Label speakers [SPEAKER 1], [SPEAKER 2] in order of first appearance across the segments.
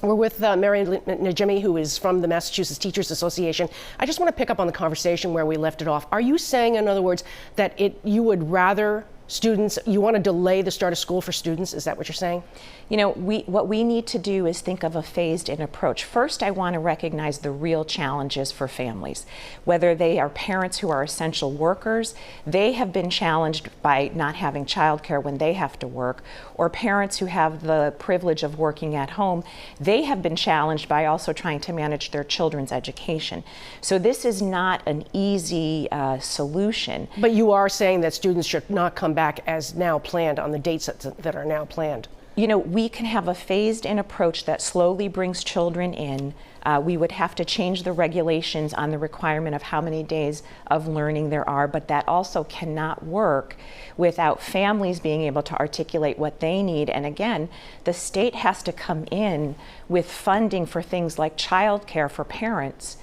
[SPEAKER 1] We're with Mary Najimy, who is from the Massachusetts Teachers Association. I just want to pick up on the conversation where we left it off. Are you saying, in other words, that you would rather students, you want to delay the start of school for students? Is that what you're saying?
[SPEAKER 2] You know, what we need to do is think of a phased-in approach. First, I want to recognize the real challenges for families. Whether they are parents who are essential workers, they have been challenged by not having childcare when they have to work, or parents who have the privilege of working at home, they have been challenged by also trying to manage their children's education. So this is not an easy solution.
[SPEAKER 1] But you are saying that students should not come back as now planned on the dates that are now planned.
[SPEAKER 2] You know, we can have a phased-in approach that slowly brings children in. We would have to change the regulations on the requirement of how many days of learning there are, but that also cannot work without families being able to articulate what they need. And again, the state has to come in with funding for things like childcare for parents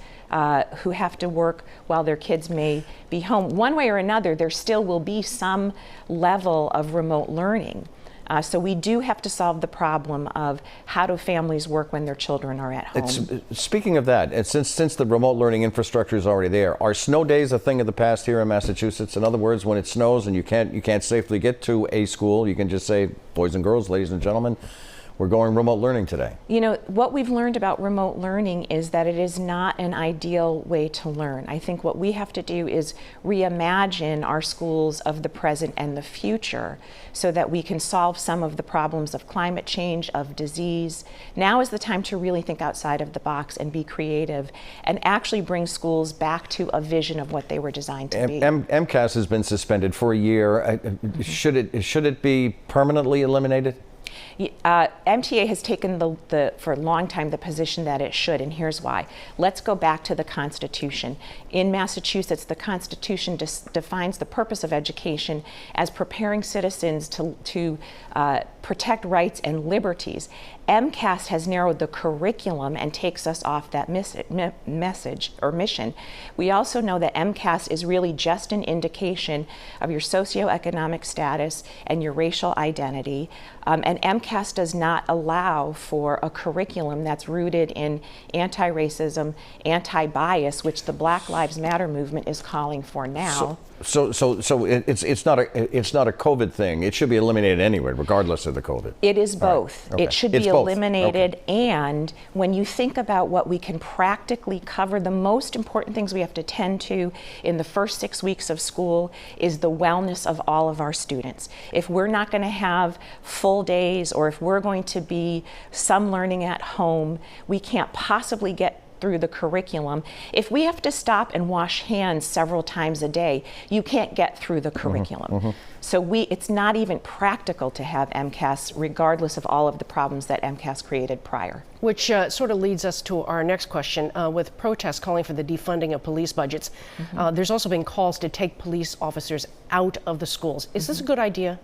[SPEAKER 2] who have to work while their kids may be home. One way or another, there still will be some level of remote learning. So we do have to solve the problem of how do families work when their children are at home.
[SPEAKER 3] Speaking of that, since the remote learning infrastructure is already there, are snow days a thing of the past here in Massachusetts? In other words, when it snows and you can't safely get to a school, you can just say, boys and girls, ladies and gentlemen, we're going remote learning today.
[SPEAKER 2] You know, what we've learned about remote learning is that it is not an ideal way to learn. I think what we have to do is reimagine our schools of the present and the future so that we can solve some of the problems of climate change, of disease. Now is the time to really think outside of the box and be creative and actually bring schools back to a vision of what they were designed to be.
[SPEAKER 3] MCAS has been suspended for a year. Should it be permanently eliminated?
[SPEAKER 2] MTA has taken for a long time the position that it should, and here's why. Let's go back to the Constitution. In Massachusetts, the Constitution defines the purpose of education as preparing citizens to protect rights and liberties. MCAS has narrowed the curriculum and takes us off that message or mission. We also know that MCAS is really just an indication of your socioeconomic status and your racial identity. And MCAS does not allow for a curriculum that's rooted in anti-racism, anti-bias, which the Black Lives Matter movement is calling for now.
[SPEAKER 3] So it's not a COVID thing. It should be eliminated anyway, regardless of the COVID.
[SPEAKER 2] It is both.
[SPEAKER 3] Right. Okay.
[SPEAKER 2] It should be eliminated. Okay. And when you think about what we can practically cover, the most important things we have to tend to in the first 6 weeks of school is the wellness of all of our students. If we're not going to have full days, or if we're going to be some learning at home, we can't possibly get through the curriculum. If we have to stop and wash hands several times a day, you can't get through the curriculum. So it's not even practical to have MCAS, regardless of all of the problems that MCAS created prior.
[SPEAKER 1] Which sort of leads us to our next question. With protests calling for the defunding of police budgets, there's also been calls to take police officers out of the schools. Is this a good idea?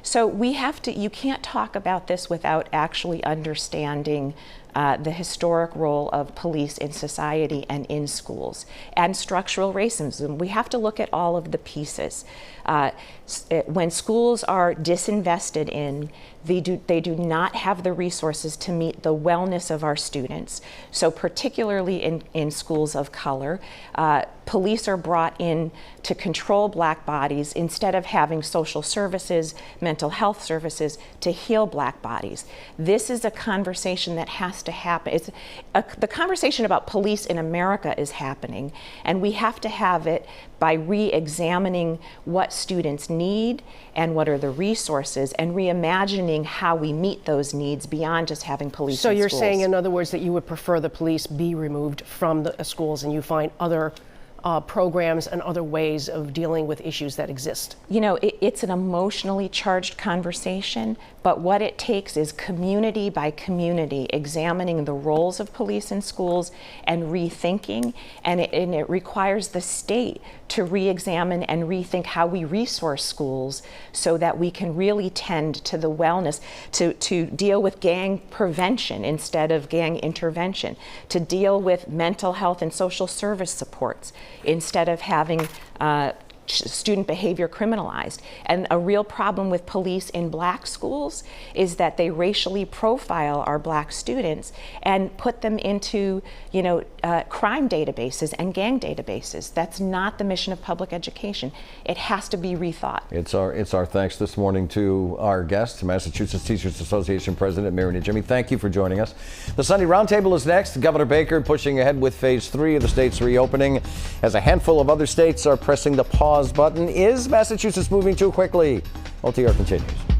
[SPEAKER 1] So you can't talk about this without actually understanding the historic role of police in society and in schools, and structural racism. We have to look at all of the pieces. When schools are disinvested in, they do not have the resources to meet the wellness of our students. So particularly in schools of color, police are brought in to control Black bodies instead of having social services, mental health services to heal Black bodies. This is a conversation that has to happen. The conversation about police in America is happening, and we have to have it by re-examining what students need and what are the resources, and reimagining how we meet those needs beyond just having police in schools. So you're saying, in other words, that you would prefer the police be removed from the schools and you find other programs and other ways of dealing with issues that exist? You know, it's an emotionally charged conversation, but what it takes is community by community examining the roles of police in schools and rethinking, and it requires the state to re-examine and rethink how we resource schools so that we can really tend to the wellness, to deal with gang prevention instead of gang intervention, to deal with mental health and social service supports instead of having
[SPEAKER 2] student behavior criminalized. And a real problem with police in black schools is that they racially profile our black students and put them into, crime databases and gang databases. That's not the mission of public education. It has to be rethought.
[SPEAKER 3] It's our thanks this morning to our guest, Massachusetts Teachers Association President Mary Najimy. Thank you for joining us. The Sunday Roundtable is next. Governor Baker pushing ahead with phase 3 of the state's reopening as a handful of other states are pressing the pause button. Is Massachusetts moving too quickly? OTR continues.